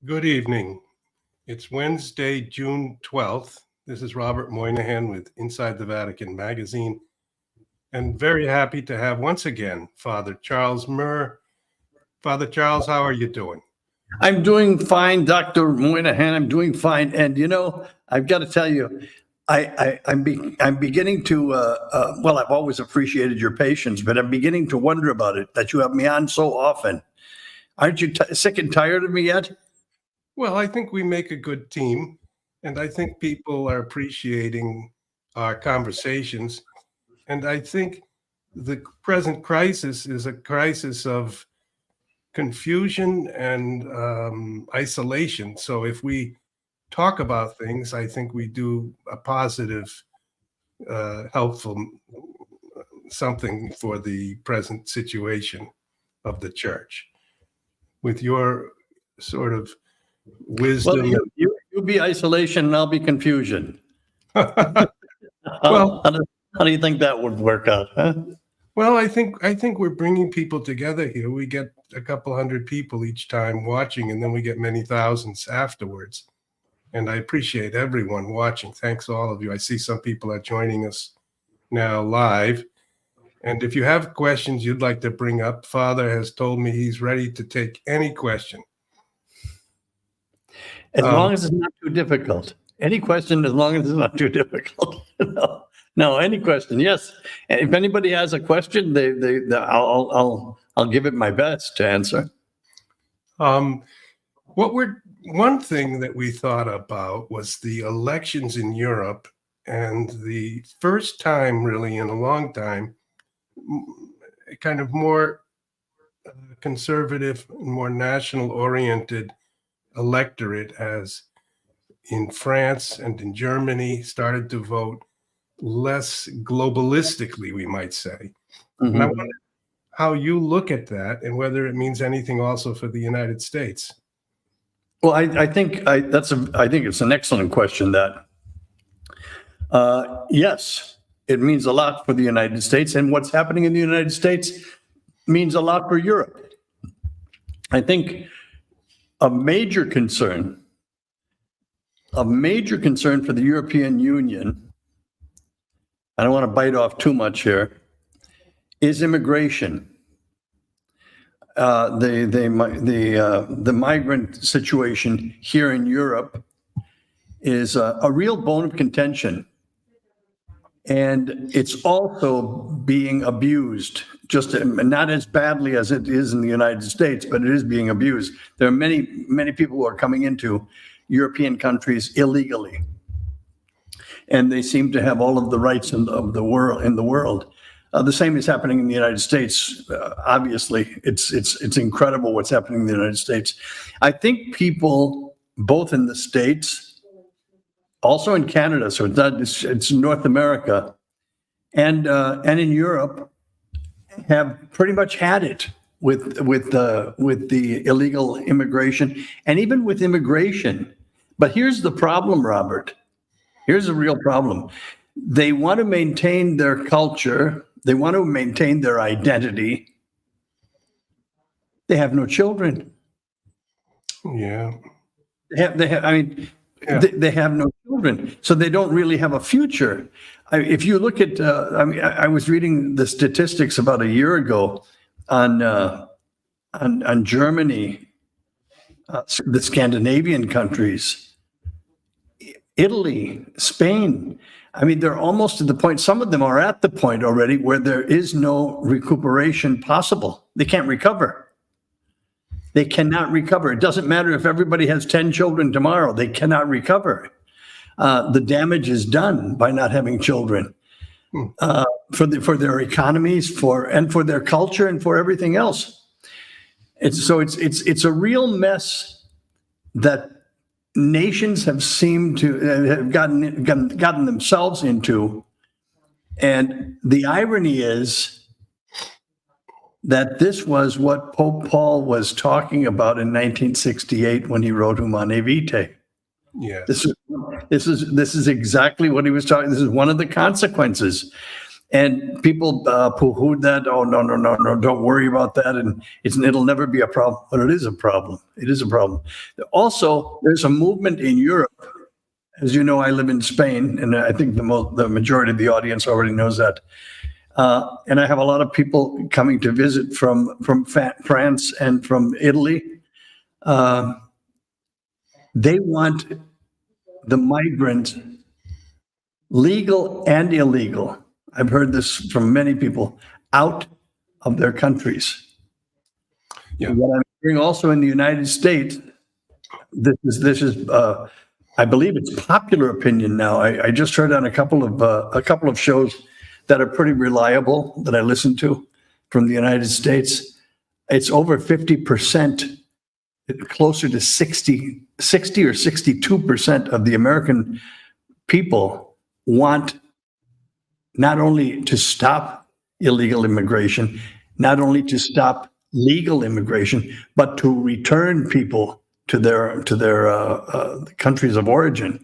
Good evening. It's Wednesday, June 12th. This is Robert Moynihan with Inside the Vatican magazine, and very happy to have once again Father Charles Murr. Father Charles, how are you doing? I'm doing fine, Dr. Moynihan. I'm doing fine. And, I've got to tell you, I'm beginning to, well, I've always appreciated your patience, but I'm beginning to wonder about it, that you have me on so often. Aren't you sick and tired of me yet? Well, I think we make a good team, and I think people are appreciating our conversations. And I think the present crisis is a crisis of confusion and isolation. So if we talk about things, I think we do a positive, helpful something for the present situation of the church. With your sort of wisdom. Well, you be isolation and I'll be confusion. Well, how do you think that would work out, huh? Well, I think we're bringing people together here. We get a couple hundred people each time watching, and then we get many thousands afterwards. And I appreciate everyone watching. Thanks, all of you. I see some people are joining us now live. And if you have questions you'd like to bring up, Father has told me he's ready to take any question. As long as it's not too difficult. Any question, as long as it's not too difficult. No, any question. Yes. And if anybody has a question, I'll give it my best to answer. One thing that we thought about was the elections in Europe, and the first time really in a long time, kind of more conservative, more national oriented electorate has in France and in Germany started to vote less globalistically, we might say. Mm-hmm. And I wonder how you look at that and whether it means anything also for the United States. Well, I think it's an excellent question. That yes, it means a lot for the United States, and what's happening in the United States means a lot for Europe. I think a major concern for the European Union, I don't want to bite off too much here, is immigration. The migrant situation here in Europe is a real bone of contention. And it's also being abused, just not as badly as it is in the United States, but it is being abused. There are many, many people who are coming into European countries illegally, and they seem to have all of the rights of the world. The same is happening in the United States. Obviously, it's incredible what's happening in the United States. I think people, both in the States, also in Canada, so it's North America, and in Europe, have pretty much had it with the illegal immigration, and even with immigration. But here's the problem, Robert. Here's a real problem. They want to maintain their culture. They want to maintain their identity. They have no children. Yeah. They have no children, so they don't really have a future. If you look at, I was reading the statistics about a year ago on Germany, the Scandinavian countries, Italy, Spain. I mean, they're almost to the point, some of them are at the point already where there is no recuperation possible. They can't recover. They cannot recover. It doesn't matter if everybody has 10 children tomorrow. They cannot recover. The damage is done by not having children for their economies, for their culture, and for everything else. It's a real mess that nations have seemed to have gotten themselves into. And the irony is that this was what Pope Paul was talking about in 1968 when he wrote Humanae Vitae. Yeah. This is exactly what he was talking. This is one of the consequences. And people poo-hooed that. Oh, no, no, no, no, don't worry about that. And it'll never be a problem. But it is a problem. It is a problem. Also, there's a movement in Europe. As you know, I live in Spain, and I think the majority of the audience already knows that. And I have a lot of people coming to visit from France and from Italy. They want the migrants, legal and illegal, I've heard this from many people, out of their countries. Yeah. What I'm hearing also in the United States, this is I believe it's popular opinion now. I just heard on a couple of shows that are pretty reliable that I listen to from the United States. It's over 50%, closer to 60 or 62% of the American people want not only to stop illegal immigration, not only to stop legal immigration, but to return people to their countries of origin.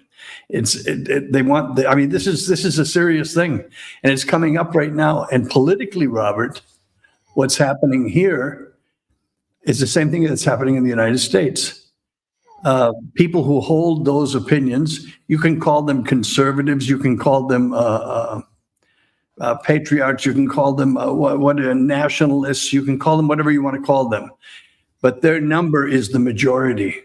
They want. I mean, this is a serious thing, and it's coming up right now. And politically, Robert, what's happening here is the same thing that's happening in the United States. People who hold those opinions, you can call them conservatives, you can call them patriarchs, you can call them nationalists, you can call them whatever you want to call them. But their number is the majority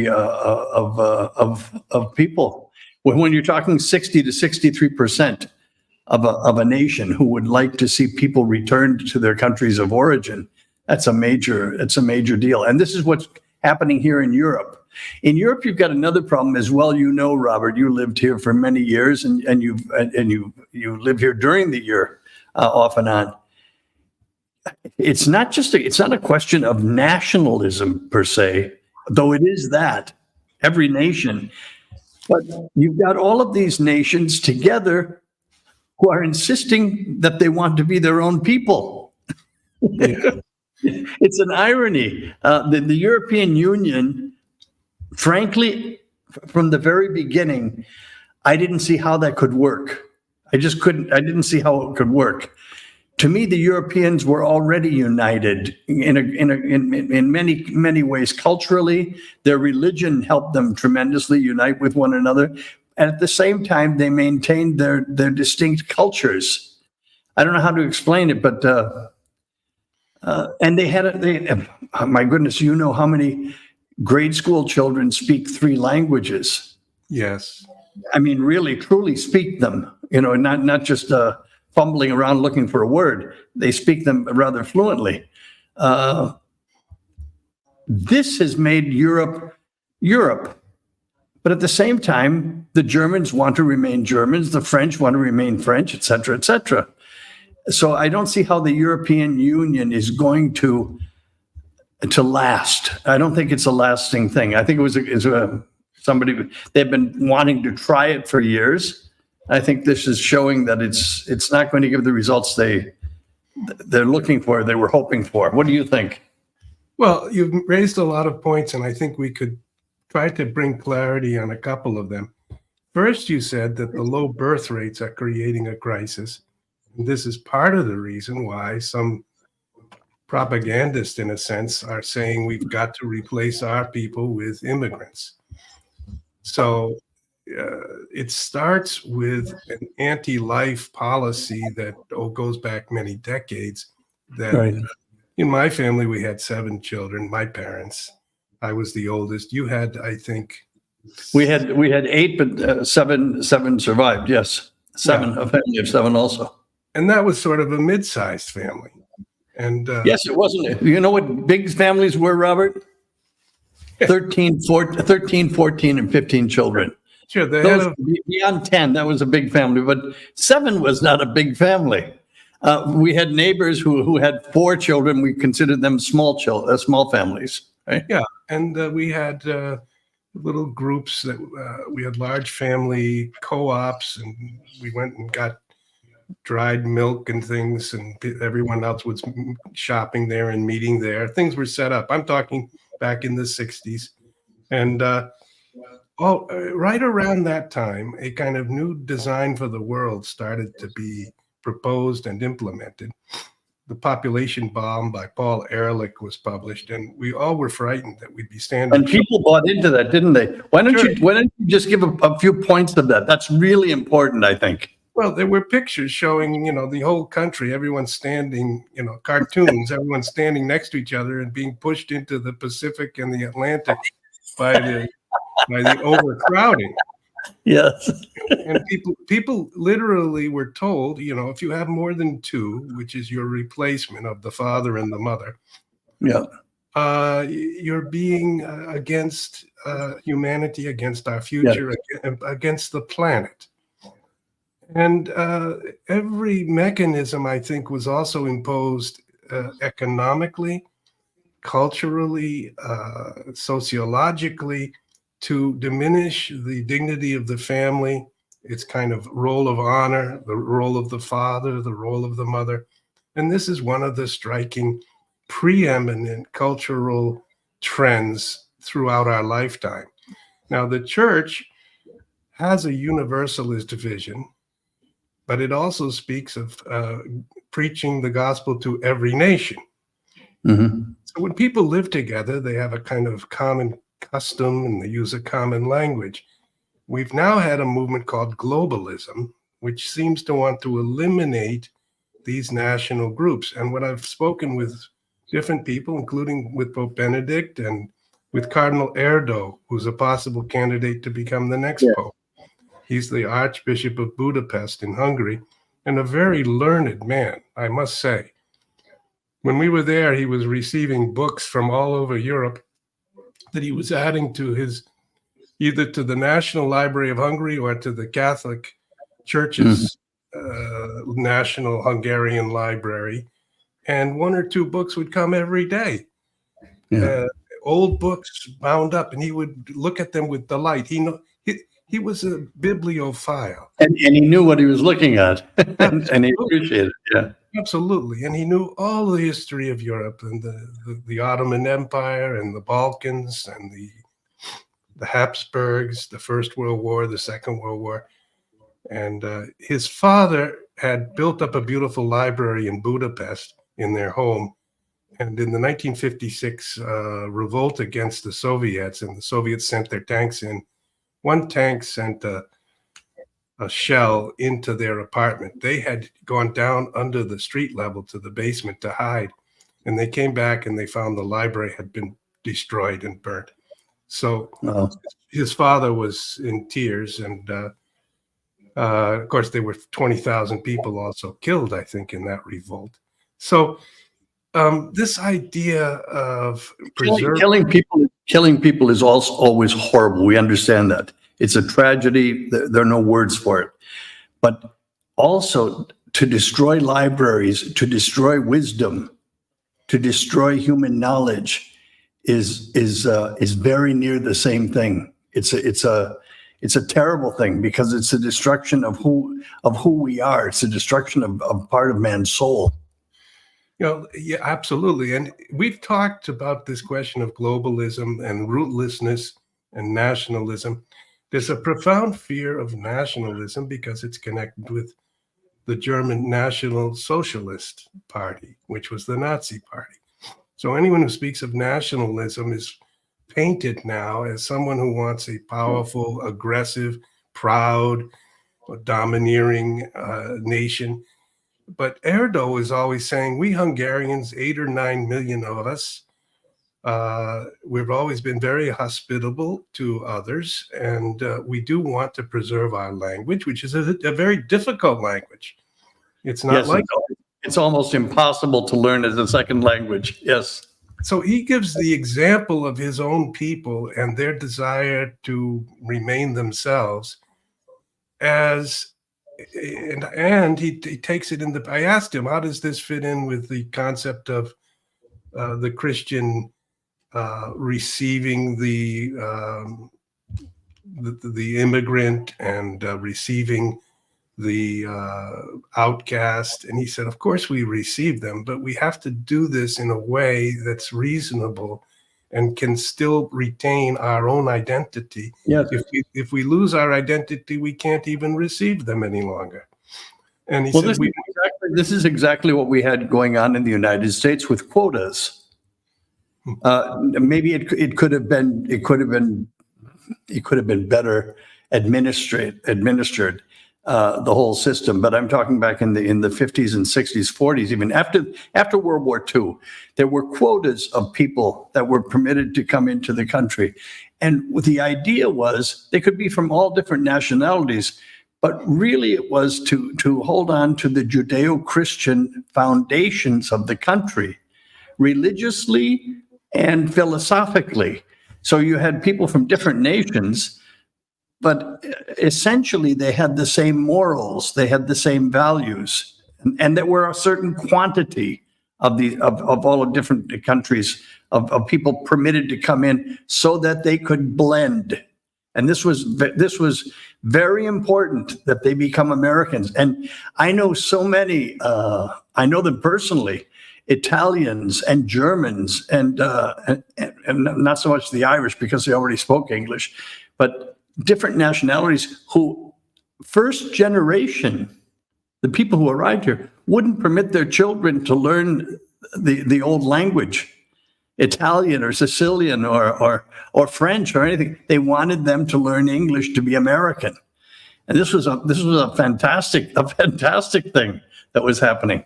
of people. When you're talking 60 to 63% of a nation who would like to see people returned to their countries of origin, it's a major deal. And this is what's happening here in Europe. In Europe, you've got another problem as well. You know, Robert, you lived here for many years, and you live here during the year, off and on. It's not a question of nationalism per se, though it is that, every nation. But you've got all of these nations together who are insisting that they want to be their own people. Yeah. It's an irony. The European Union, frankly, from the very beginning, I didn't see how that could work. I didn't see how it could work. To me, the Europeans were already united in many ways. Culturally, their religion helped them tremendously unite with one another. And at the same time, they maintained their distinct cultures. I don't know how to explain it, but and my goodness, you know how many grade school children speak 3 languages? Yes. I mean, really, truly speak them. You know, not just fumbling around looking for a word. They speak them rather fluently. This has made Europe. But at the same time, the Germans want to remain Germans, the French want to remain French, et cetera, et cetera. So I don't see how the European Union is going to last. I don't think it's a lasting thing. I think they've been wanting to try it for years. I think this is showing that it's not going to give the results they're looking for, they were hoping for. What do you think? Well, you've raised a lot of points, and I think we could try to bring clarity on a couple of them. First, you said that the low birth rates are creating a crisis. And this is part of the reason why some propagandists, in a sense, are saying we've got to replace our people with immigrants. So it starts with an anti-life policy that goes back many decades. That Right. In my family, we had 7 children, my parents. I was the oldest. You had, I think, We had 8, but seven survived. Yes, 7, a family of 7 also. and that was sort of a mid-sized family. And Yes, it wasn't. You know what big families were, Robert? 13, 14, and 15 children. sure, they Those, had beyond 10, that was a big family, but 7 was not a big family. We had neighbors who had 4 children. We considered them small families, right? yeah, and we had little groups that we had large family co-ops, and we went and got dried milk and things, and everyone else was shopping there and meeting there. Things were set up. I'm talking back in the 60s. And right around that time, a kind of new design for the world started to be proposed and implemented. The Population Bomb by Paul Ehrlich was published, and we all were frightened that we'd be standing. And people bought into that, didn't they? Why don't you just give a few points of that? That's really important, I think. Well, there were pictures showing, the whole country, everyone standing, cartoons, everyone standing next to each other and being pushed into the Pacific and the Atlantic by the overcrowding. Yes. And people literally were told, if you have more than two, which is your replacement of the father and the mother, you're being against humanity, against our future, against the planet. And every mechanism, I think, was also imposed economically, culturally, sociologically, to diminish the dignity of the family, its kind of role of honor, the role of the father, the role of the mother. And this is one of the striking, preeminent cultural trends throughout our lifetime. Now, the church has a universalist vision, but it also speaks of preaching the gospel to every nation. Mm-hmm. So when people live together, they have a kind of common custom and they use a common language. We've now had a movement called globalism, which seems to want to eliminate these national groups. And when I've spoken with different people, including with Pope Benedict and with Cardinal Erdo, who's a possible candidate to become the next pope. He's the Archbishop of Budapest in Hungary, and a very learned man, I must say. When we were there, he was receiving books from all over Europe that he was adding to either to the National Library of Hungary or to the Catholic Church's National Hungarian Library. And one or two books would come every day. Old books bound up, and he would look at them with delight. He was a bibliophile. And he knew what he was looking at, and he appreciated it. Yeah. Absolutely. And he knew all the history of Europe and the Ottoman Empire and the Balkans and the Habsburgs, the First World War, the Second World War. And his father had built up a beautiful library in Budapest in their home. And in the 1956 revolt against the Soviets, and the Soviets sent their tanks in, one tank sent a shell into their apartment. They had gone down under the street level to the basement to hide. And they came back and they found the library had been destroyed and burnt. So his father was in tears. And of course, there were 20,000 people also killed, I think, in that revolt. So this idea of killing people is also always horrible. We understand that. It's a tragedy. There are no words for it. But also to destroy libraries, to destroy wisdom, to destroy human knowledge is very near the same thing. It's a terrible thing because it's a destruction of who we are. It's a destruction of part of man's soul. Yeah, absolutely. And we've talked about this question of globalism and rootlessness and nationalism. There's a profound fear of nationalism because it's connected with the German National Socialist Party, which was the Nazi party. So anyone who speaks of nationalism is painted now as someone who wants a powerful, aggressive, proud, domineering nation. But Erdo is always saying, we Hungarians, 8 or 9 million of us, we've always been very hospitable to others, and we do want to preserve our language, which is a very difficult language. It's not it's almost impossible to learn as a second language. Yes. So he gives the example of his own people and their desire to remain themselves as. And he takes it in I asked him, how does this fit in with the concept of the Christian receiving the immigrant and receiving the outcast? And he said, of course we receive them, but we have to do this in a way that's reasonable and can still retain our own identity. Yes. If we lose our identity, we can't even receive them any longer. And he Well, said, this is exactly what we had going on in the United States with quotas. Maybe it could have been better administered, the whole system. But I'm talking back in the 50s and 60s, 40s, even after World War II, there were quotas of people that were permitted to come into the country, and the idea was they could be from all different nationalities. But really, it was to hold on to the Judeo-Christian foundations of the country, religiously and philosophically. So you had people from different nations, but essentially they had the same morals, they had the same values, and there were a certain quantity of all of different countries of people permitted to come in so that they could blend. And this was very important that they become Americans. And I know so many, I know them personally, Italians and Germans and not so much the Irish because they already spoke English, but different nationalities who first generation, the people who arrived here, wouldn't permit their children to learn the old language, Italian or Sicilian or French or anything. They wanted them to learn English to be American. And this was a fantastic thing that was happening.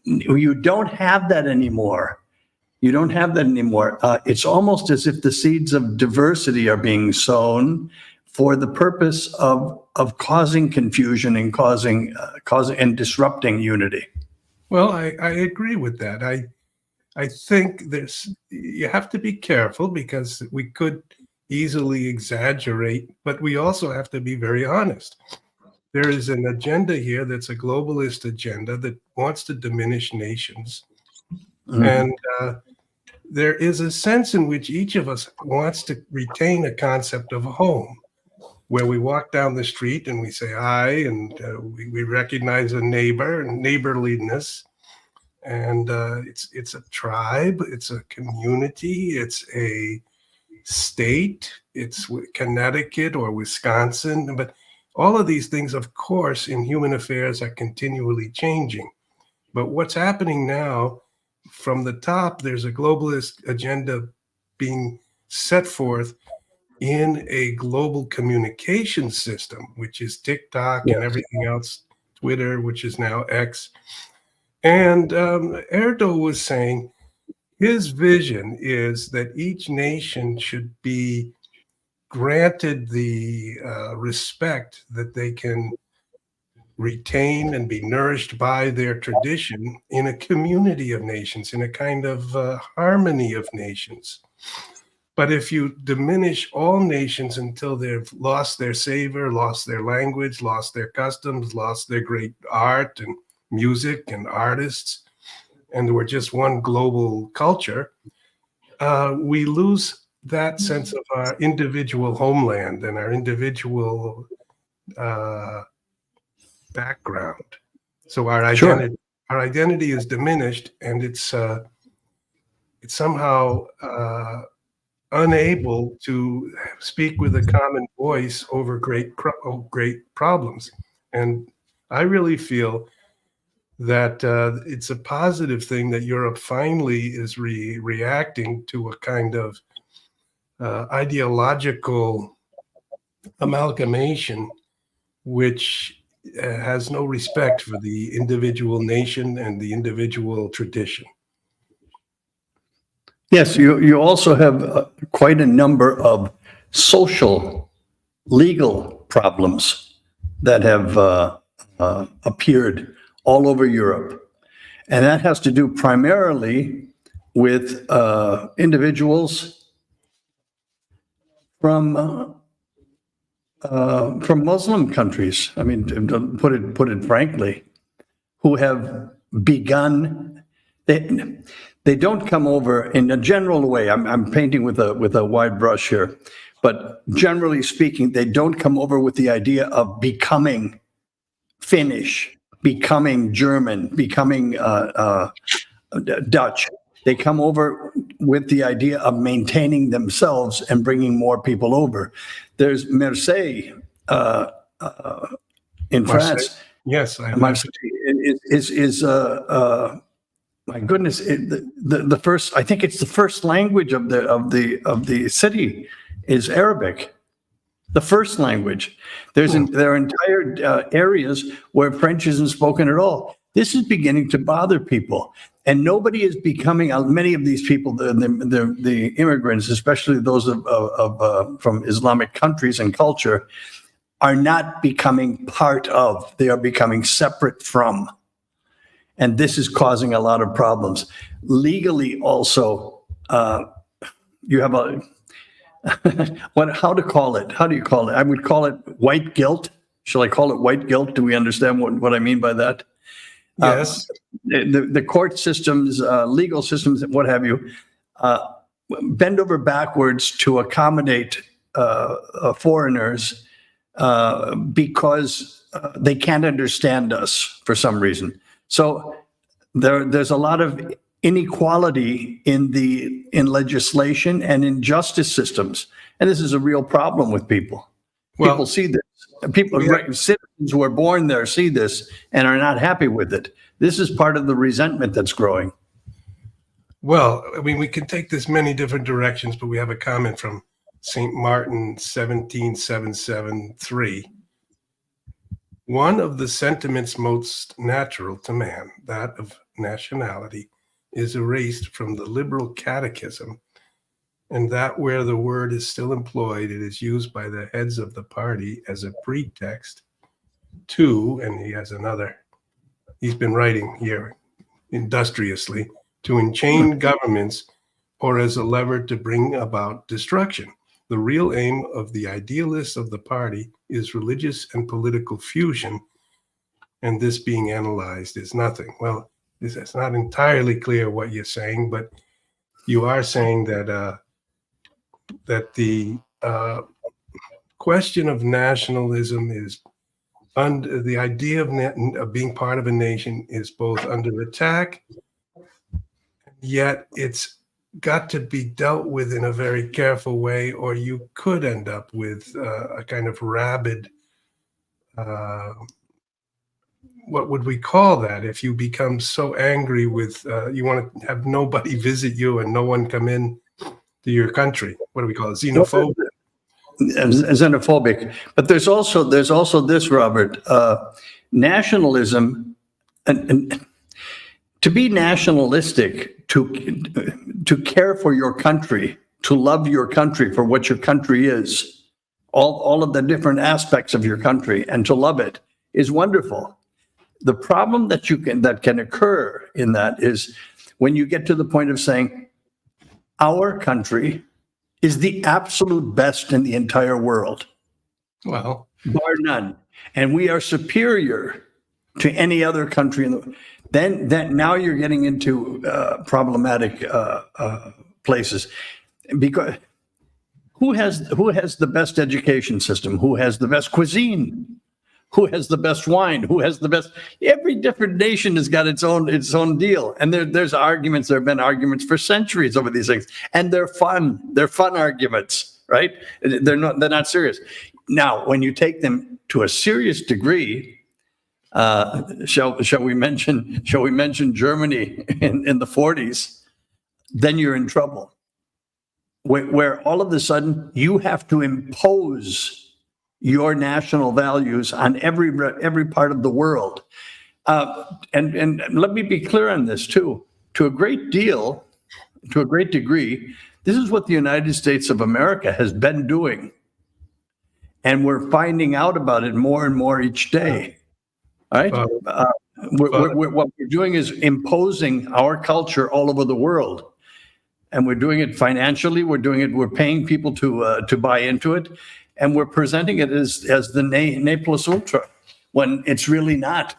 You don't have that anymore. It's almost as if the seeds of diversity are being sown for the purpose of causing confusion and causing and disrupting unity. well, I agree with that. I think you have to be careful because we could easily exaggerate, but we also have to be very honest. There is an agenda here that's a globalist agenda that wants to diminish nations. And there is a sense in which each of us wants to retain a concept of home, where we walk down the street and we say hi, and we recognize a neighbor and neighborliness. And it's a tribe, it's a community, it's a state, it's Connecticut or Wisconsin. But all of these things, of course, in human affairs are continually changing. But what's happening now, from the top, there's a globalist agenda being set forth in a global communication system, which is TikTok and everything else, Twitter, which is now X. And Erdo was saying his vision is that each nation should be granted the respect that they can retain and be nourished by their tradition in a community of nations, in a kind of harmony of nations. But if you diminish all nations until they've lost their savor, lost their language, lost their customs, lost their great art and music and artists, and we're just one global culture, we lose that sense of our individual homeland and our individual background. So our identity is diminished, and it's somehow unable to speak with a common voice over great problems. And I really feel that it's a positive thing that Europe finally is reacting to a kind of ideological amalgamation, which has no respect for the individual nation and the individual tradition. Yes, you also have quite a number of social, legal problems that have appeared all over Europe. And that has to do primarily with individuals from Muslim countries. I mean, to put it frankly, who have begun. They don't come over in a general way. I'm painting with a wide brush here, but generally speaking, they don't come over with the idea of becoming Finnish, becoming German, becoming Dutch. They come over with the idea of maintaining themselves and bringing more people over. There's Marseille in France. Yes, I My have. city is my goodness, the first, I think it's the first language of the city is Arabic. The first language. There are entire areas where French isn't spoken at all. This is beginning to bother people, and nobody is becoming. Many of these people, the immigrants, especially those from Islamic countries and culture, are not becoming part of. They are becoming separate from. And this is causing a lot of problems. Legally, also, you have a how to call it? How do you call it? I would call it white guilt. Shall I call it white guilt? Do we understand what I mean by that? Yes. The court systems, legal systems, what have you, bend over backwards to accommodate foreigners because they can't understand us for some reason. So there's a lot of inequality in legislation and in justice systems, and this is a real problem with people. People Well, see this. People, citizens who are born there, see this and are not happy with it. This is part of the resentment that's growing. well, I mean, we can take this many different directions, but we have a comment from St. Martin, 17773. One of the sentiments most natural to man, that of nationality, is erased from the liberal catechism, and that where the word is still employed, it is used by the heads of the party as a pretext to, and he has another, he's been writing here industriously, to enchain governments or as a lever to bring about destruction. The real aim of the idealists of the party is religious and political fusion, and this being analyzed is nothing. Well, it's not entirely clear what you're saying, but you are saying that the question of nationalism is under the idea of being part of a nation is both under attack, yet it's got to be dealt with in a very careful way, or you could end up with a kind of rabid, what would we call that? If you become so angry with, you want to have nobody visit you and no one come in to your country. What do we call it? Xenophobia. Xenophobic. But there's also this, Robert, nationalism, and to be nationalistic, to care for your country, to love your country for what your country is, all of the different aspects of your country, and to love it is wonderful. The problem that can occur in that is when you get to the point of saying, our country is the absolute best in the entire world, Well, bar none, and we are superior to any other country in the world. Then now you're getting into problematic places, because who has the best education system? Who has the best cuisine? Who has the best wine? Who has the best? Every different nation has got its own deal, and there's arguments. There have been arguments for centuries over these things, and they're fun. They're fun arguments, right? They're not serious. Now, when you take them to a serious degree, shall we mention Germany in the 40s? Then you're in trouble, where all of a sudden you have to impose your national values on every part of the world. And let me be clear on this too. To a great degree, this is what the United States of America has been doing. And we're finding out about it more and more each day. All right? What we're doing is imposing our culture all over the world. And we're doing it financially. We're paying people to buy into it. And we're presenting it as the ne plus ultra, when it's really not.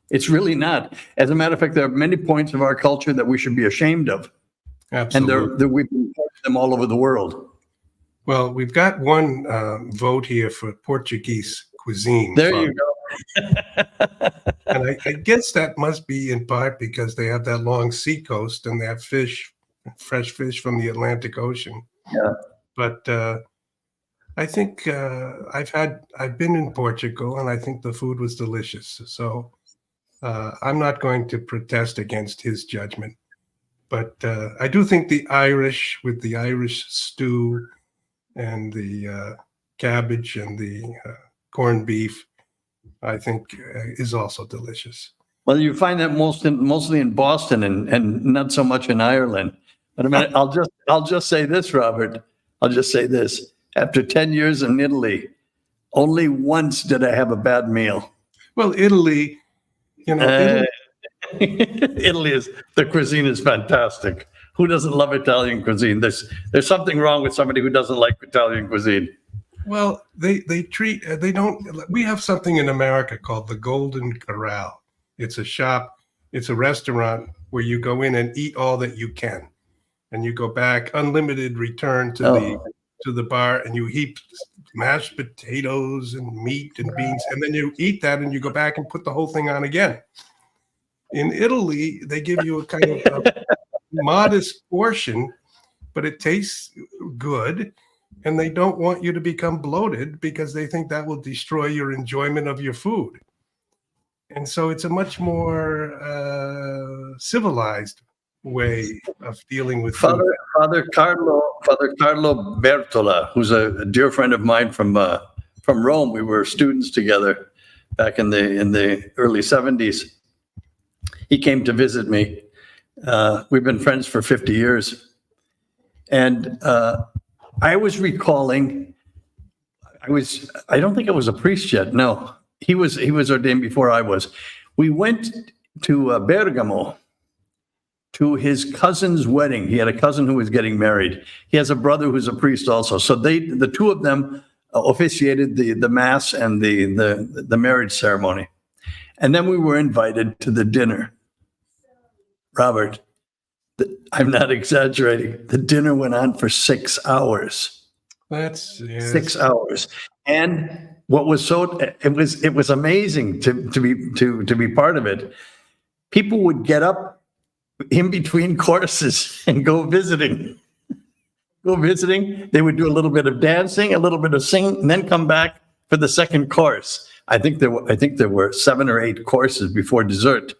It's really not. As a matter of fact, there are many points of our culture that we should be ashamed of. absolutely. And we've imposed them all over the world. Well, we've got one vote here for Portuguese cuisine. There you go. And I guess that must be in part because they have that long seacoast and they have fresh fish from the Atlantic Ocean. Yeah. But I think I've been in Portugal, and I think the food was delicious. So I'm not going to protest against his judgment, but I do think the Irish, with the Irish stew and the cabbage and the corned beef, I think is also delicious. Well, you find that mostly in Boston and not so much in Ireland. But I mean, I'll just say this, Robert. I'll just say this. After 10 years in Italy, only once did I have a bad meal. Well, Italy, Italy, Italy is, the cuisine is fantastic. Who doesn't love Italian cuisine? There's something wrong with somebody who doesn't like Italian cuisine. well, they don't. We have something in America called the Golden Corral. It's a shop, it's a restaurant where you go in and eat all that you can, and you go back unlimited return to the bar, and you heap mashed potatoes and meat and beans, and then you eat that and you go back and put the whole thing on again. In Italy, they give you a kind of a modest portion, but it tastes good, and they don't want you to become bloated because they think that will destroy your enjoyment of your food. And so it's a much more civilized way of dealing with food. Father Carlo Bertola, who's a dear friend of mine from Rome. We were students together back in the early 70s. He came to visit me. We've been friends for 50 years. And I was recalling, I don't think I was a priest yet. No, he was ordained before I was. We went to Bergamo to his cousin's wedding. He had a cousin who was getting married. He has a brother who's a priest also. So the two of them officiated the mass and the marriage ceremony. And then we were invited to the dinner. Robert, I'm not exaggerating. The dinner went on for 6 hours. That's 6 hours. And what was it was amazing to be part of it. People would get up in between courses and go visiting. They would do a little bit of dancing, a little bit of singing, and then come back for the second course. I think there were 7 or 8 courses before dessert,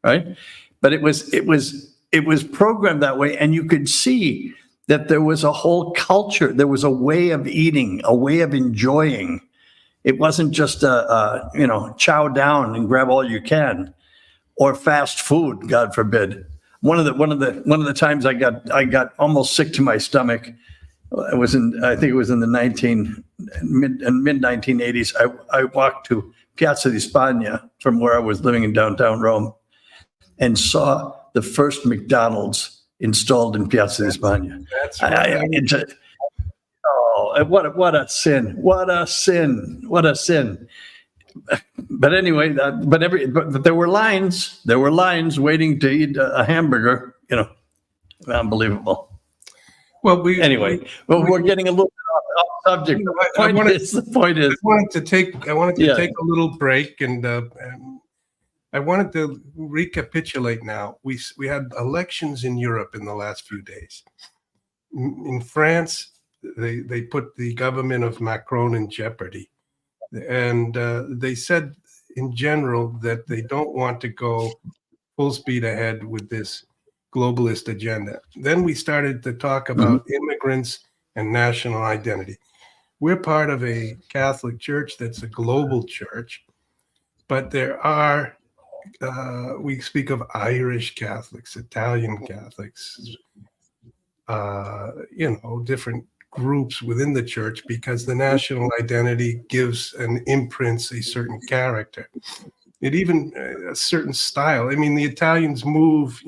right? But it was programmed that way, and you could see that there was a whole culture. There was a way of eating, a way of enjoying. It wasn't just chow down and grab all you can, or fast food, God forbid. One of the times I got almost sick to my stomach. I think it was in the mid 1980s. I walked to Piazza di Spagna from where I was living in downtown Rome, and saw the first McDonald's installed in Piazza di Spagna. That's right. What a sin! What a sin! What a sin! But anyway, but there were lines. There were lines waiting to eat a hamburger. Unbelievable. Well, we're getting a little bit off subject. The point is, I wanted to take a little break, and I wanted to recapitulate now. We had elections in Europe in the last few days. In France, they put the government of Macron in jeopardy. And they said in general that they don't want to go full speed ahead with this globalist agenda. Then we started to talk about immigrants and national identity. We're part of a Catholic church that's a global church, but there are, we speak of Irish Catholics, Italian Catholics, different groups within the church, because the national identity gives and imprints a certain character. It even a certain style. I mean, the Italians move,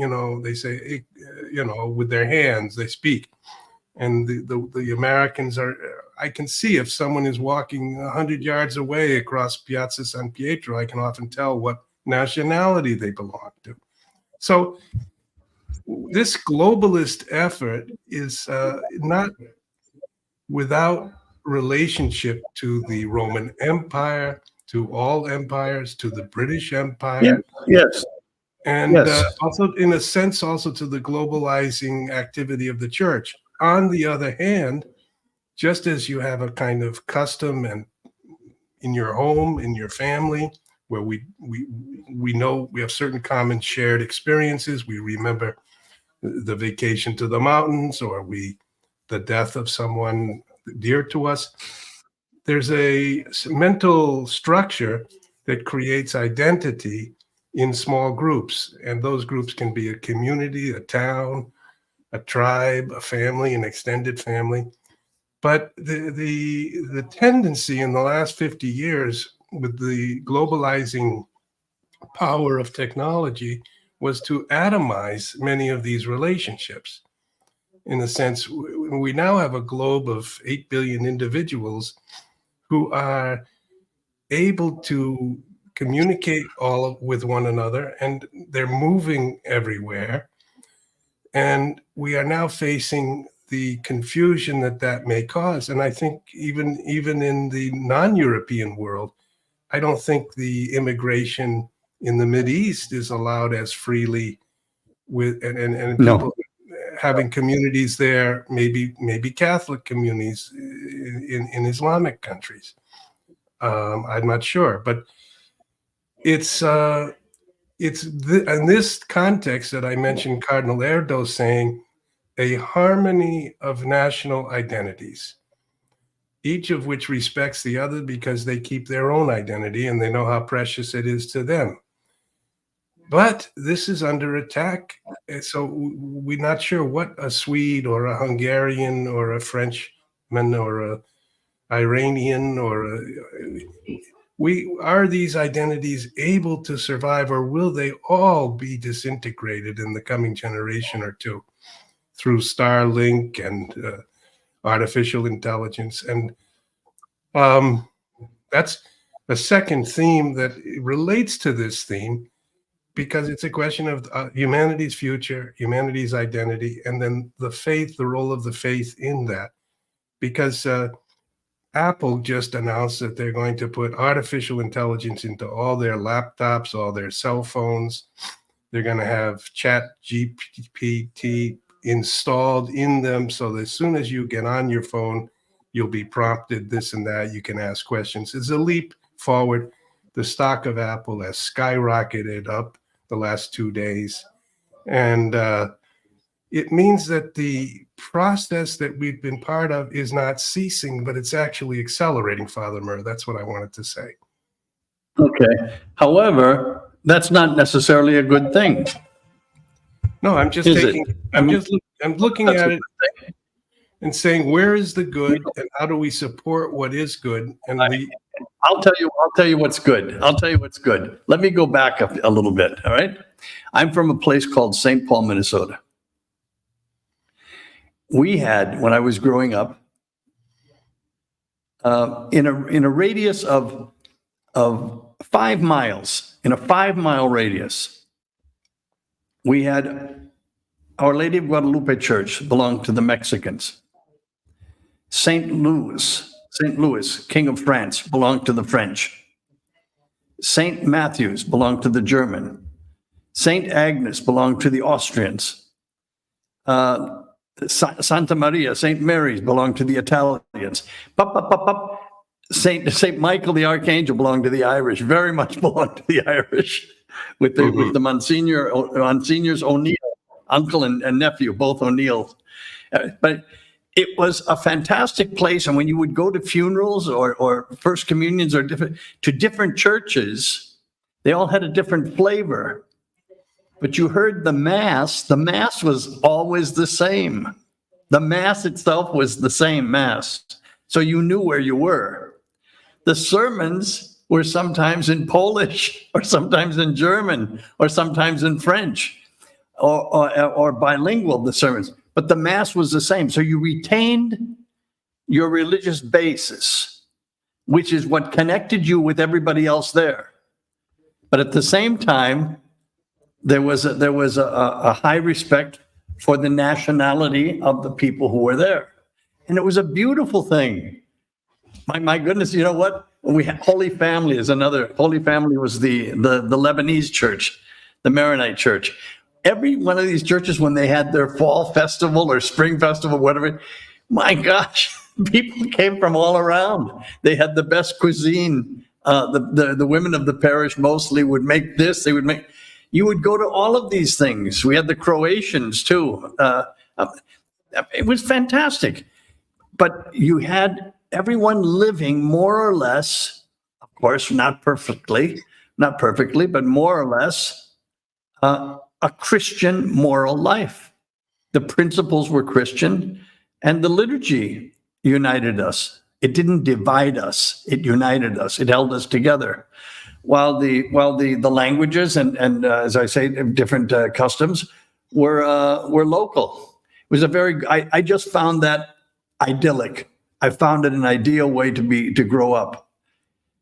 they say, with their hands, they speak. And the Americans are, I can see if someone is walking 100 yards away across Piazza San Pietro, I can often tell what nationality they belong to. So this globalist effort is not without relationship to the Roman Empire, to all empires, to the British Empire. Yes. And also, in a sense, also to the globalizing activity of the church. On the other hand, just as you have a kind of custom and in your home, in your family, where we know we have certain common shared experiences. We remember the vacation to the mountains, or the death of someone dear to us. There's a mental structure that creates identity in small groups, and those groups can be a community, a town, a tribe, a family, an extended family. But the tendency in the last 50 years with the globalizing power of technology was to atomize many of these relationships. In a sense, we now have a globe of 8 billion individuals who are able to communicate with one another, and they're moving everywhere. And we are now facing the confusion that may cause. And I think even in the non-European world, I don't think the immigration in the Mideast is allowed as freely and No. people having communities there, maybe Catholic communities in Islamic countries. I'm not sure, but it's in this context that I mentioned Cardinal Erdo saying a harmony of national identities, each of which respects the other because they keep their own identity and they know how precious it is to them. But this is under attack. So we're not sure what a Swede or a Hungarian or a Frenchman or a Iranian are these identities able to survive, or will they all be disintegrated in the coming generation or two through Starlink and artificial intelligence? And that's a second theme that relates to this theme, because it's a question of humanity's future, humanity's identity, and then the role of the faith in that. Because Apple just announced that they're going to put artificial intelligence into all their laptops, all their cell phones. They're going to have Chat GPT installed in them, so that as soon as you get on your phone, you'll be prompted this and that. You can ask questions. It's a leap forward. The stock of Apple has skyrocketed up the last 2 days. And it means that the process that we've been part of is not ceasing, but it's actually accelerating, Father Murr. That's what I wanted to say. Okay. However, that's not necessarily a good thing. No, I'm just I'm looking at it and saying, where is the good, and how do we support what is good? And I'll tell you what's good. I'll tell you what's good. Let me go back a little bit. All right. I'm from a place called St. Paul, Minnesota. We had, when I was growing up, in a radius of 5 miles, in a 5-mile radius, we had Our Lady of Guadalupe Church, belonged to the Mexicans. St. Louis, King of France, belonged to the French. St. Matthew's belonged to the German. St. Agnes belonged to the Austrians. Santa Maria, St. Mary's belonged to the Italians. St. Michael the Archangel belonged to the Irish, very much belonged to the Irish, with the Monsignors O'Neill, uncle and nephew, both O'Neill. But it was a fantastic place. And when you would go to funerals or first communions or different churches, they all had a different flavor. But you heard the Mass was always the same. The Mass itself was the same Mass. So you knew where you were. The sermons were sometimes in Polish, or sometimes in German, or sometimes in French, or bilingual, the sermons. But the Mass was the same. So you retained your religious basis, which is what connected you with everybody else there. But at the same time, there was a high respect for the nationality of the people who were there. And it was a beautiful thing. My goodness, you know what? Holy Family is another. Holy Family was the Lebanese church, the Maronite church. Every one of these churches, when they had their fall festival or spring festival, whatever, my gosh, People came from all around. They had the best cuisine. The women of the parish mostly would make this. They would make. You would go to all of these things. We had the Croatians too. It was fantastic. But you had everyone living more or less, of course, not perfectly, but more or less a Christian moral life. The principles were Christian, and the liturgy united us. It didn't divide us. It united us. It held us together. While the languages and as I say, different customs were local. It was I just found that idyllic. I found it an ideal way to grow up.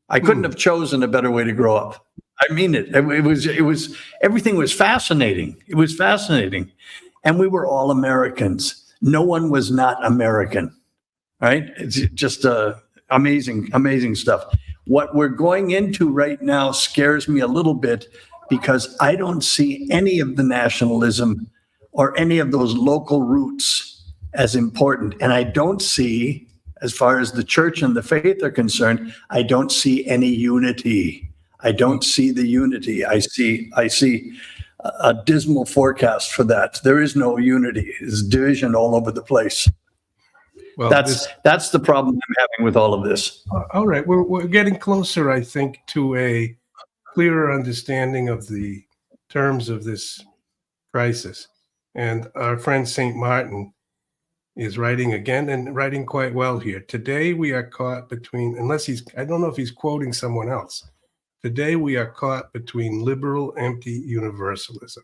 I couldn't have chosen a better way to grow up. I mean it. It was everything was fascinating. It was fascinating, and we were all Americans. No one was not American, right? It's just amazing stuff. What we're going into right now scares me a little bit because I don't see any of the nationalism or any of those local roots as important. And I don't see, as far as the church and the faith are concerned, I don't see any unity. I don't see the unity. I see a dismal forecast for that. There is no unity. There's division all over the place. Well, that's the problem I'm having with all of this. All right, we're getting closer, I think, to a clearer understanding of the terms of this crisis. And our friend St. Martin is writing again and writing quite well here. Today we are caught between, I don't know if he's quoting someone else. Today we are caught between liberal empty universalism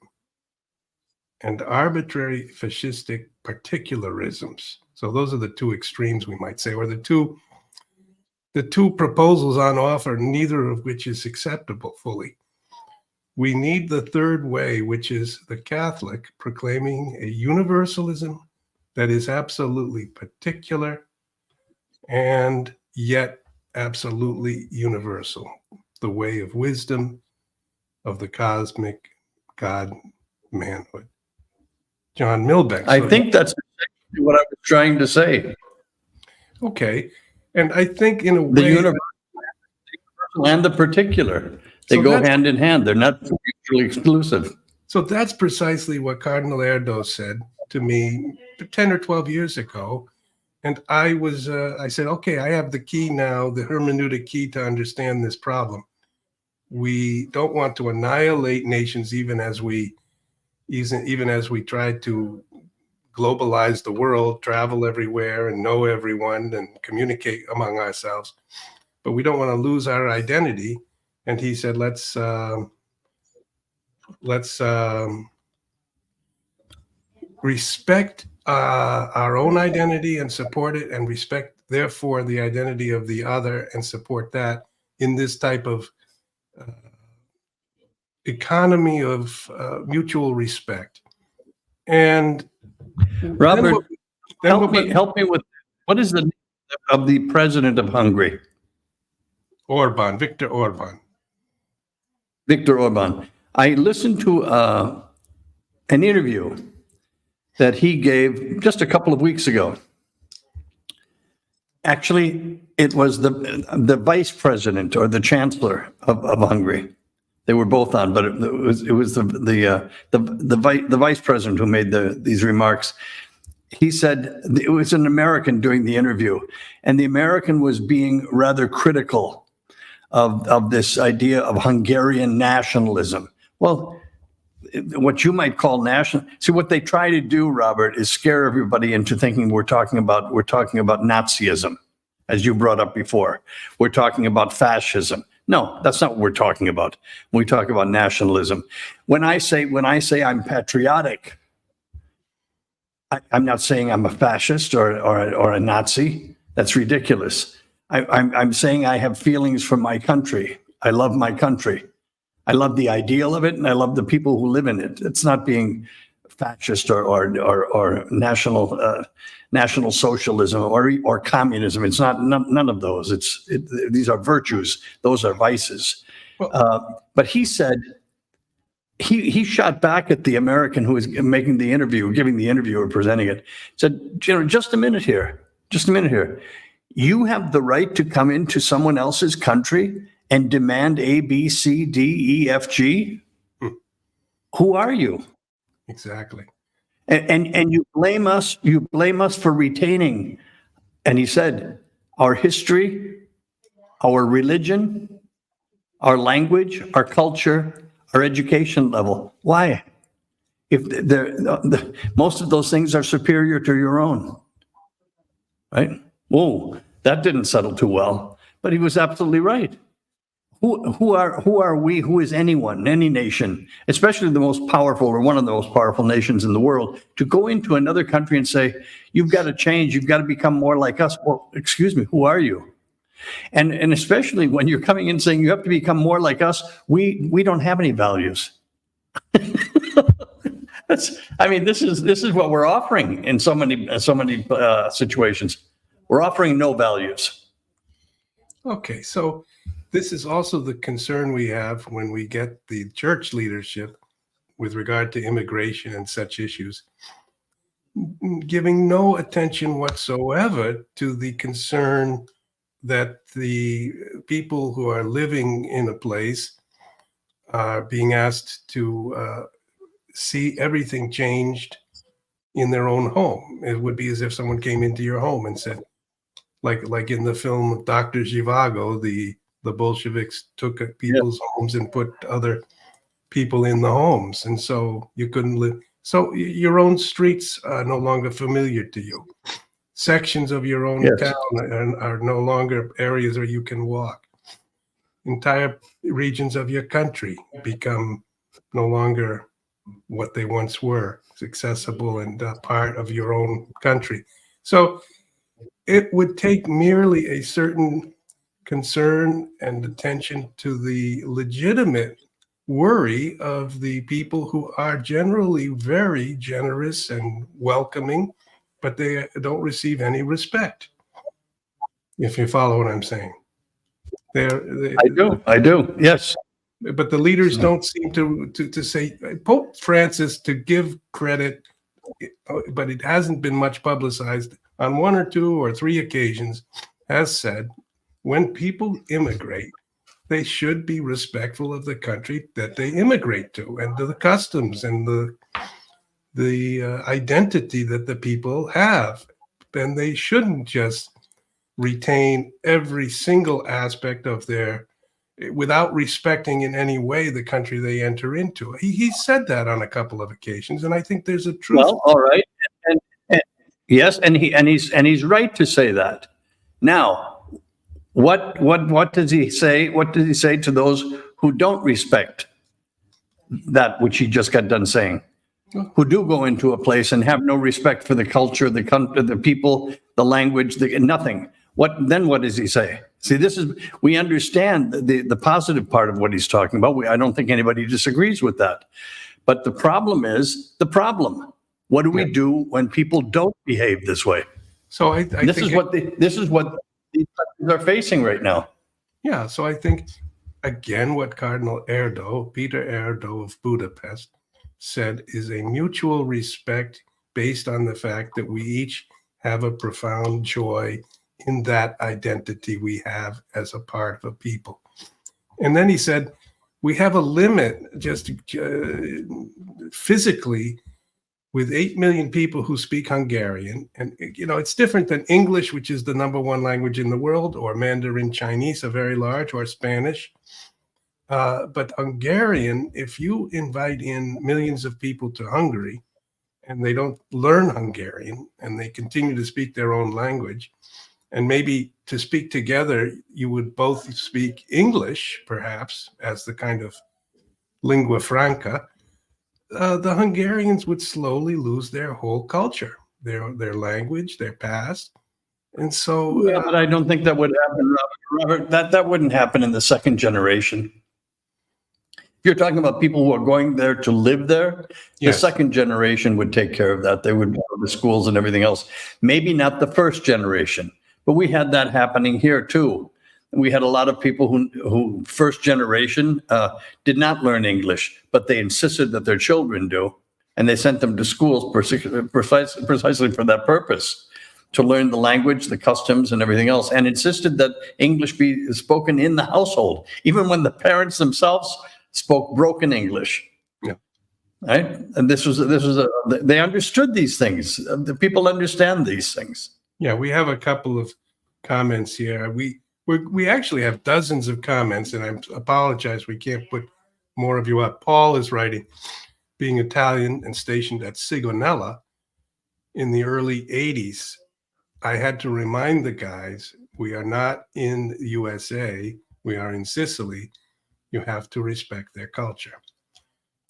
and arbitrary fascistic particularisms. So those are the two extremes, we might say, or the two proposals on offer, neither of which is acceptable fully. We need the third way, which is the Catholic proclaiming a universalism that is absolutely particular and yet absolutely universal. The way of wisdom, of the cosmic God manhood. John Milbeck. I think that's exactly what I was trying to say. Okay. And I think in a way, the universal and the particular, they go hand in hand. They're not mutually exclusive. So that's precisely what Cardinal Erdo said to me 10 or 12 years ago. And I said, okay, I have the key now, the hermeneutic key to understand this problem. We don't want to annihilate nations even as we try to globalize the world, travel everywhere and know everyone and communicate among ourselves. But we don't want to lose our identity. And he said, let's respect our own identity and support it, and respect, therefore, the identity of the other and support that in this type of economy of mutual respect. And Robert, help me with, what is the name of the president of Hungary? Viktor Orban. Viktor Orban. I listened to an interview that he gave just a couple of weeks ago. Actually, it was the vice president or the chancellor of Hungary. They were both on, but it was the vice president who made these remarks. He said it was an American doing the interview, and the American was being rather critical of this idea of Hungarian nationalism. Well, what you might call national. See, what they try to do, Robert, is scare everybody into thinking we're talking about Nazism, as you brought up before. We're talking about fascism. No, that's not what we're talking about when we talk about nationalism. When I say I'm patriotic, I'm not saying I'm a fascist or a Nazi. That's ridiculous. I'm saying I have feelings for my country. I love my country. I love the ideal of it, and I love the people who live in it. It's not being fascist or national socialism or communism. It's not none of those. These are virtues. Those are vices. But he said he shot back at the American who was making the interview, giving the interview or presenting it. Said, just a minute here. just a minute here. You have the right to come into someone else's country and demand A, B, C, D, E, F, G? Who are you? Exactly. And you blame us for retaining. And he said, our history, our religion, our language, our culture, our education level. Why? If most of those things are superior to your own, right? Whoa, that didn't settle too well, but he was absolutely right. Who are we? Who is anyone, any nation, especially the most powerful or one of the most powerful nations in the world, to go into another country and say, you've got to change, you've got to become more like us? Well, excuse me, who are you? And especially when you're coming in saying you have to become more like us, we don't have any values. This is what we're offering in so many situations. We're offering no values. Okay, so this is also the concern we have when we get the church leadership with regard to immigration and such issues, giving no attention whatsoever to the concern that the people who are living in a place are being asked to see everything changed in their own home. It would be as if someone came into your home and said, like in the film Dr. Zhivago, the Bolsheviks took people's homes and put other people in the homes, and so you couldn't live. So your own streets are no longer familiar to you. Sections of your own town are no longer areas where you can walk. Entire regions of your country become no longer what they once were, accessible and part of your own country. So it would take merely a certain concern and attention to the legitimate worry of the people who are generally very generous and welcoming, but they don't receive any respect. If you follow what I'm saying. I do. Yes. But the leaders don't seem to say. Pope Francis, to give credit, but it hasn't been much publicized, on one or two or three occasions, has said, when people immigrate, they should be respectful of the country that they immigrate to, and to the customs and the identity that the people have. And they shouldn't just retain every single aspect of their, without respecting in any way the country they enter into. He said that on a couple of occasions, and I think there's a truth. Well, all right, and yes, and he's right to say that. Now, what does he say? What does he say to those who don't respect that which he just got done saying? Who do go into a place and have no respect for the culture, the country, the people, the language, nothing. What does he say? See, we understand the positive part of what he's talking about. I don't think anybody disagrees with that. But the problem is the problem. What do we do when people don't behave this way? So I this is what these countries are facing right now. Yeah. So I think, again, what Cardinal Peter Erdo of Budapest, said is a mutual respect based on the fact that we each have a profound joy in that identity we have as a part of a people. And then he said, we have a limit just physically with 8 million people who speak Hungarian. And, it's different than English, which is the number one language in the world, or Mandarin Chinese, a very large, or Spanish. But Hungarian, if you invite in millions of people to Hungary and they don't learn Hungarian and they continue to speak their own language, and maybe to speak together, you would both speak English, perhaps, as the kind of lingua franca, the Hungarians would slowly lose their whole culture, their language, their past. And so... yeah, but I don't think that would happen, Robert. That wouldn't happen in the second generation. You're talking about people who are going there to live there. Yes. The second generation would take care of that. They would go to schools and everything else. Maybe not the first generation, but we had that happening here too. We had a lot of people who first generation did not learn English, but they insisted that their children do, and they sent them to schools precisely for that purpose, to learn the language, the customs, and everything else, and insisted that English be spoken in the household, even when the parents themselves spoke broken English. Yeah. Right, and they understood these things. The people understand these things. Yeah, we have a couple of comments here. We actually have dozens of comments, and I apologize we can't put more of you up. Paul is writing, being Italian and stationed at Sigonella in the early 80s, I had to remind the guys, we are not in the USA, we are in Sicily. You have to respect their culture.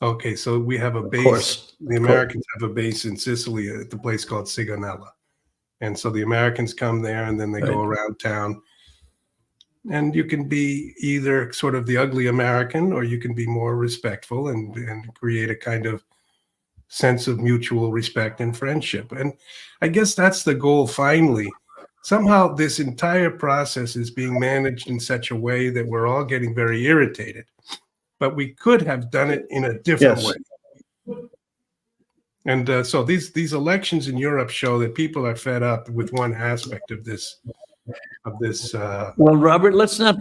Okay, so we have a base. The Americans have a base in Sicily at the place called Sigonella. And so the Americans come there and then they go around town. And you can be either sort of the ugly American, or you can be more respectful and create a kind of sense of mutual respect and friendship. And I guess that's the goal finally. Somehow this entire process is being managed in such a way that we're all getting very irritated. But we could have done it in a different way. And so these elections in Europe show that people are fed up with one aspect of this. Well, Robert, let's not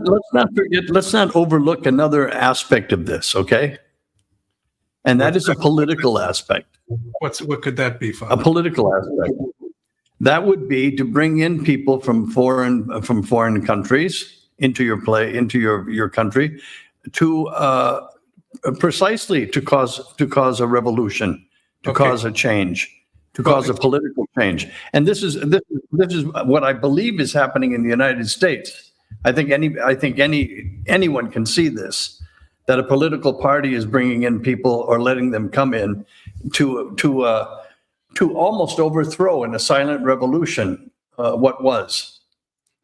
forget. Let's not overlook another aspect of this. Okay, and that is a political aspect. What could that be, Father? A political aspect. That would be to bring in people from foreign countries into your country, to precisely to cause a revolution, to cause a change, to cause a political change. And this is what I believe is happening in the United States. I think anyone can see this, that a political party is bringing in people or letting them come in to almost overthrow in a silent revolution what was.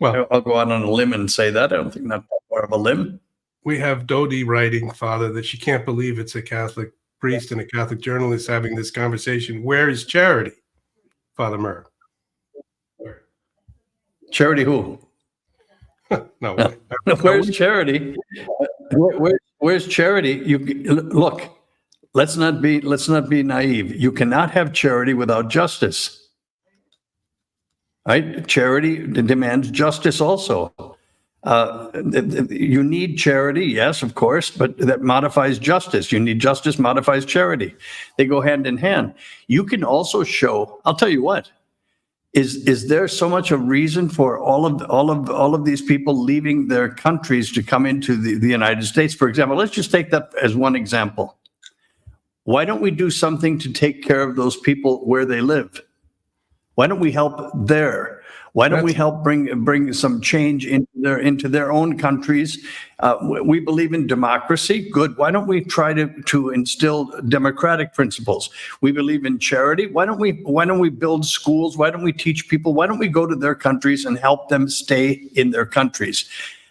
Well, I'll go out on a limb and say that. I don't think not that far of a limb. We have Dodie writing, Father, that she can't believe it's a Catholic priest and a Catholic journalist having this conversation. Where is charity, Father Murr? Charity who? No. Where's charity? Where's charity? Look. Let's not be naive. You cannot have charity without justice. Right? Charity demands justice also. You need charity, yes, of course, but that modifies justice. You need justice, modifies charity. They go hand in hand. You can also show, I'll tell you what, is there so much a reason for all of these people leaving their countries to come into the United States? For example, let's just take that as one example. Why don't we do something to take care of those people where they live? Why don't we help there? Why don't we help bring some change into their own countries? We believe in democracy. Good. Why don't we try to instill democratic principles? We believe in charity. Why don't we build schools? Why don't we teach people? Why don't we go to their countries and help them stay in their countries?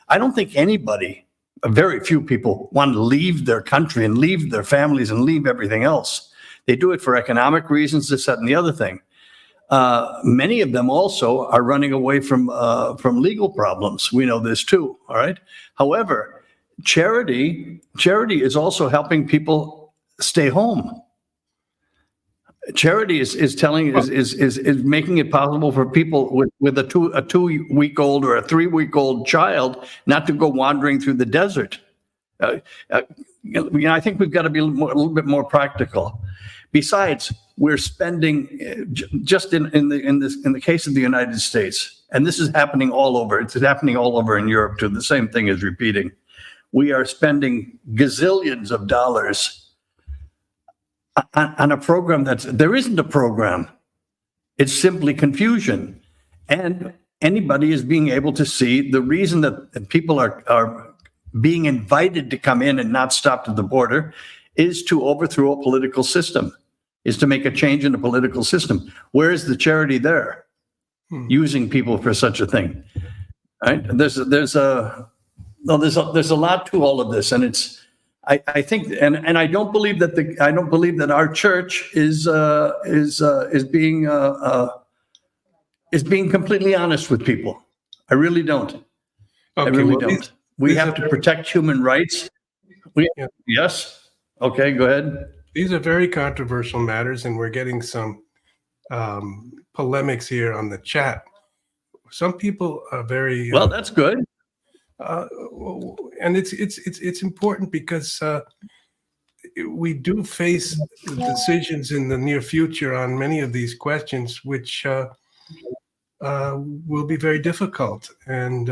I don't think anybody, very few people, want to leave their country and leave their families and leave everything else. They do it for economic reasons, this, that, and the other thing. Many of them also are running away from legal problems. We know this too. All right. However, charity is also helping people stay home. Charity is making it possible for people with a 2-week-old or a 3-week-old child not to go wandering through the desert. I think we've got to be a little bit more practical. Besides, we're spending just in the case of the United States, and this is happening all over. It's happening all over in Europe too. The same thing is repeating. We are spending gazillions of dollars on a program there isn't a program. It's simply confusion. And anybody is being able to see the reason that people are being invited to come in and not stopped at the border is to overthrow a political system, is to make a change in the political system. Where is the charity there? Using people for such a thing, right? There's a lot to all of this, and it's. I think, and I don't believe that our church is being completely honest with people. I really don't. Okay, I really don't. We have to protect human rights. Yes. Okay, go ahead. These are very controversial matters, and we're getting some polemics here on the chat. Some people are very Well, that's good. and it's important because we do face decisions in the near future on many of these questions, which will be very difficult. And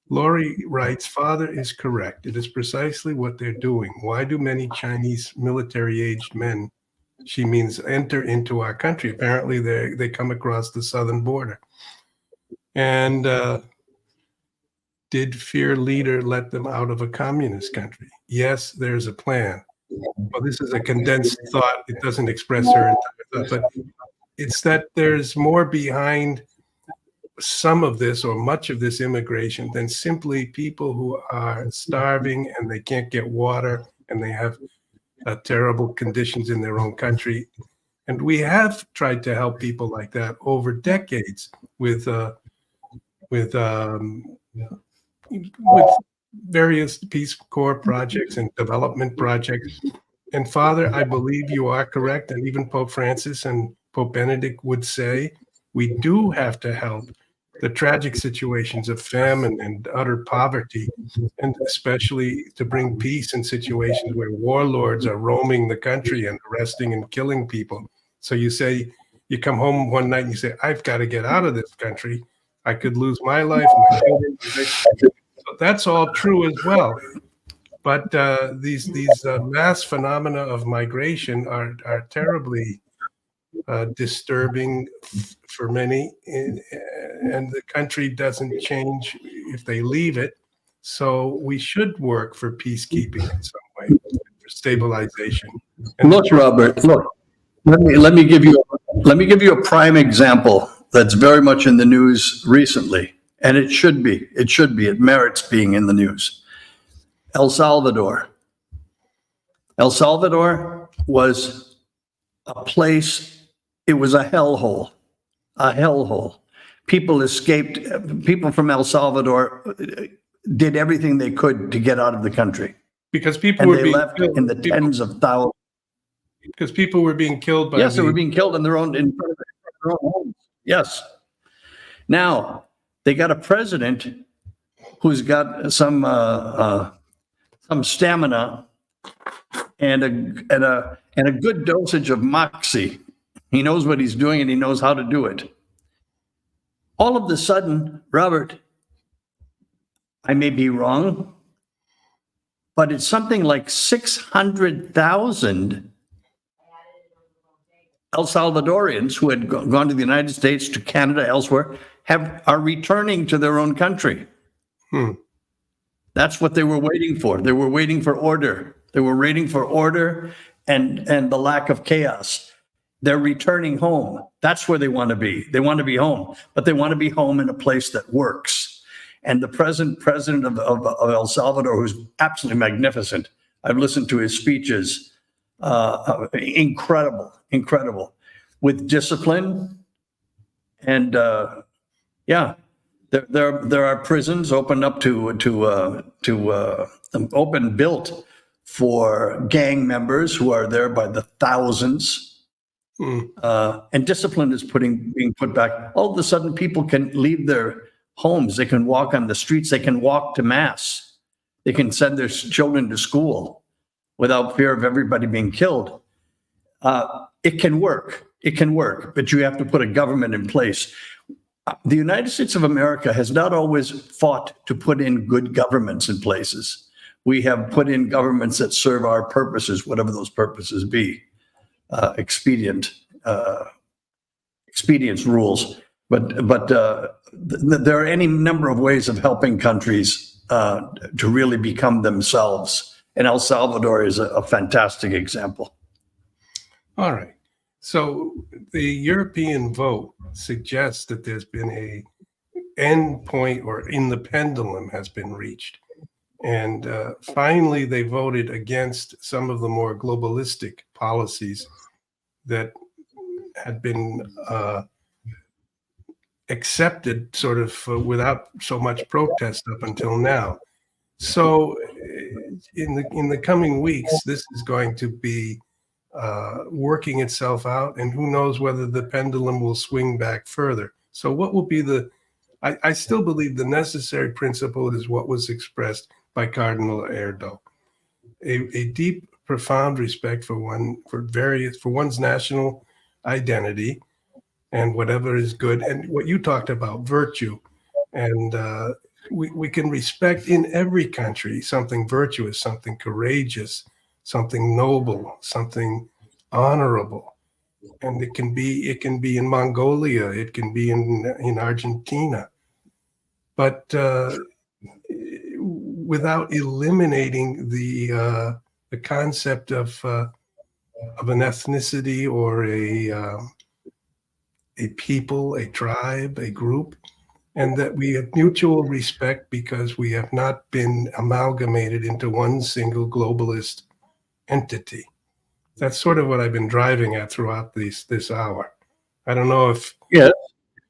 Laurie writes, "Father is correct. It is precisely what they're doing. Why do many Chinese military-aged men," she means, "enter into our country? Apparently, they come across the southern border. And did fear leader let them out of a communist country? Yes, there's a plan." Well, this is a condensed thought. It doesn't express her entire thought, but it's that there's more behind some of this or much of this immigration than simply people who are starving and they can't get water and they have terrible conditions in their own country. And we have tried to help people like that over decades with various Peace Corps projects and development projects. And Father, I believe you are correct. And even Pope Francis and Pope Benedict would say we do have to help the tragic situations of famine and utter poverty, and especially to bring peace in situations where warlords are roaming the country and arresting and killing people. So you say, you come home one night and you say, I've got to get out of this country. I could lose my life, my children. So that's all true as well. But these mass phenomena of migration are terribly disturbing for many, and the country doesn't change if they leave it. So we should work for peacekeeping in some way, for stabilization. And look, Robert, look. Let me give you a prime example that's very much in the news recently, and it should be. It merits being in the news. El Salvador. El Salvador was a place. It was a hellhole. A hellhole. People escaped. People from El Salvador did everything they could to get out of the country, because people and were they being left killed. in the tens of thousands. Because people were being killed by Yes, they were being killed in their own in front of their own homes. Yes. Now they got a president who's got some stamina and a good dosage of moxie. He knows what he's doing and he knows how to do it. All of a sudden, Robert, I may be wrong, but it's something like 600,000 El Salvadorians who had gone to the United States, to Canada, elsewhere, are returning to their own country. That's what they were waiting for. They were waiting for order. They were waiting for order and the lack of chaos. They're returning home. That's where they want to be. They want to be home, but they want to be home in a place that works. And the present president of El Salvador, who's absolutely magnificent, I've listened to his speeches, incredible, with discipline. And there are prisons opened up open built for gang members who are there by the thousands. And discipline is being put back. All of a sudden, people can leave their homes. They can walk on the streets. They can walk to mass. They can send their children to school without fear of everybody being killed. It can work. It can work, but you have to put a government in place. The United States of America has not always fought to put in good governments in places. We have put in governments that serve our purposes, whatever those purposes be. Expedience rules, but there are any number of ways of helping countries to really become themselves, and El Salvador is a fantastic example. All right. So the European vote suggests that there's been a end point, or in the pendulum has been reached. And finally, they voted against some of the more globalistic policies that had been accepted sort of without so much protest up until now. So in the coming weeks, this is going to be working itself out, and who knows whether the pendulum will swing back further. So what will be I still believe the necessary principle is what was expressed by Cardinal Erdo. A deep, profound respect for one's national identity and whatever is good, and what you talked about, virtue. And we can respect in every country something virtuous, something courageous, something noble, something honorable. And it can be in Mongolia, it can be in Argentina, but without eliminating the concept of an ethnicity or a people, a tribe, a group, and that we have mutual respect because we have not been amalgamated into one single globalist entity. That's sort of what I've been driving at throughout this hour. I don't know if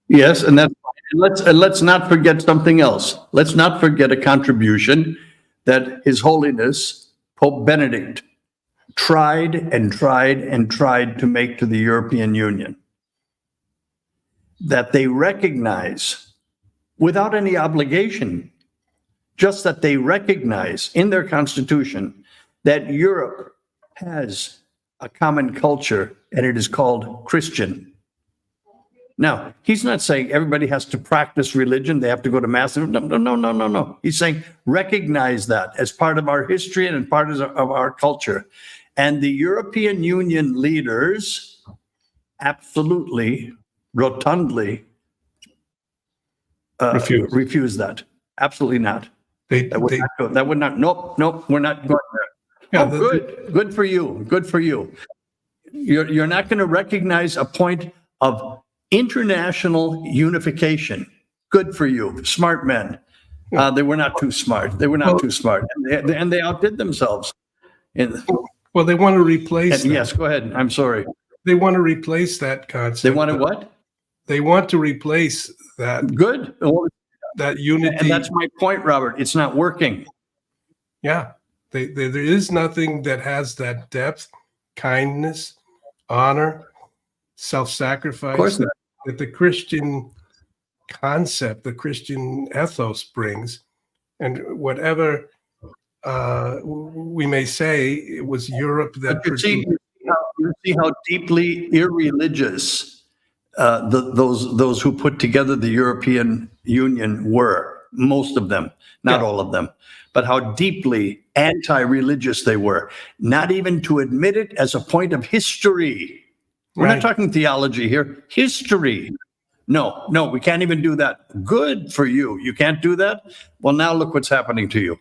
Yes, and that's fine. And let's not forget something else. Let's not forget a contribution that His Holiness Pope Benedict tried and tried and tried to make to the European Union. That they recognize, without any obligation, just that they recognize in their constitution that Europe has a common culture, and it is called Christian. Now, he's not saying everybody has to practice religion, they have to go to mass. No. He's saying recognize that as part of our history and part of our culture. And the European Union leaders absolutely, rotundly refuse that. Absolutely not. That would not. Nope. We're not going there. Yeah, good for you. Good for you. You're not going to recognize a point of international unification. Good for you, smart men. They were not too smart. Too smart, and they outdid themselves. Well, they want to replace. Yes, go ahead. I'm sorry. They want to replace that concept. They want to what? They want to replace that. Good. That unity. And that's my point, Robert. It's not working. Yeah. There is nothing that has that depth, kindness, honor, self-sacrifice that the Christian concept, the Christian ethos brings. And whatever we may say, it was Europe that you see how deeply irreligious those who put together the European Union were, most of them, not all of them, but how deeply anti-religious they were, not even to admit it as a point of history. We're not talking theology here, history. No, we can't even do that. Good for you. You can't do that? Well, now look what's happening to you.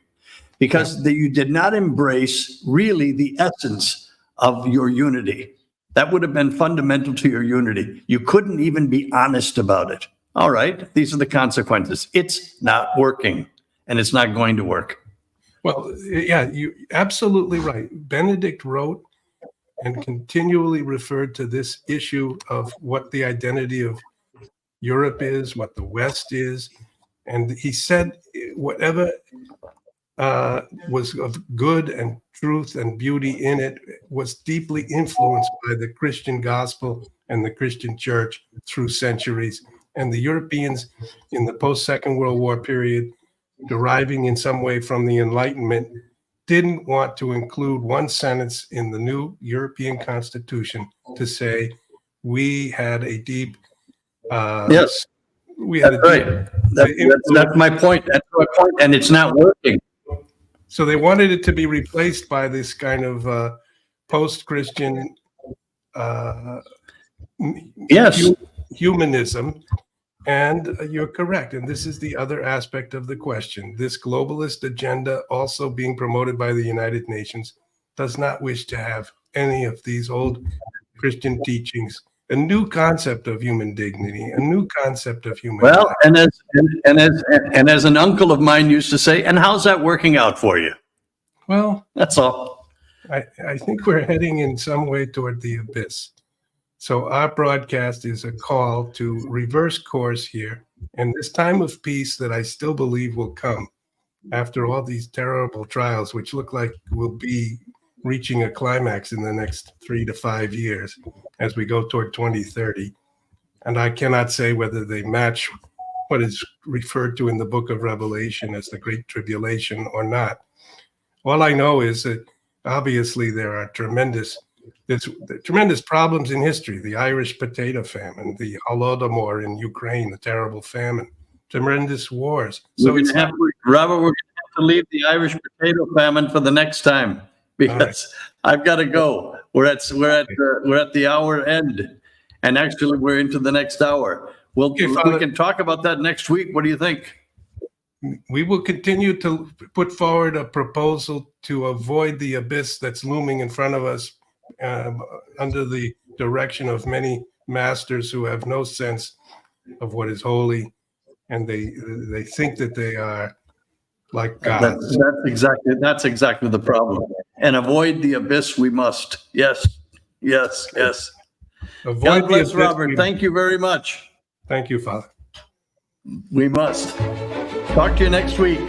Because you did not embrace really the essence of your unity. That would have been fundamental to your unity. You couldn't even be honest about it. All right, these are the consequences. It's not working, and it's not going to work. Well, yeah, you're absolutely right. Benedict wrote and continually referred to this issue of what the identity of Europe is, what the West is. And he said whatever was of good and truth and beauty in it was deeply influenced by the Christian gospel and the Christian church through centuries. And the Europeans in the post-Second World War period, deriving in some way from the Enlightenment, didn't want to include one sentence in the new European Constitution to say we had a deep yes, we had that's my point. That's my point, and it's not working. So they wanted it to be replaced by this kind of post-Christian humanism. And you're correct. And this is the other aspect of the question. This globalist agenda, also being promoted by the United Nations, does not wish to have any of these old Christian teachings. A new concept of human dignity, a new concept of human life. and as an uncle of mine used to say, and how's that working out for you? Well, that's all. I think we're heading in some way toward the abyss. So our broadcast is a call to reverse course here. And this time of peace that I still believe will come after all these terrible trials, which look like will be reaching a climax in the next 3 to 5 years as we go toward 2030. And I cannot say whether they match what is referred to in the book of Revelation as the Great Tribulation or not. All I know is that obviously there are tremendous problems in history, the Irish potato famine, the Holodomor in Ukraine, the terrible famine, tremendous wars. So it's not, Robert, we're going to have to leave the Irish potato famine for the next time because I've got to go. We're at the hour end, and actually we're into the next hour. We can talk about that next week. What do you think? We will continue to put forward a proposal to avoid the abyss that's looming in front of us under the direction of many masters who have no sense of what is holy, and they think that they are like God. That's exactly the problem. And avoid the abyss we must. Yes. Avoid God bless, the abyss. Robert. Thank you very much. Thank you, Father. We must. Talk to you next week.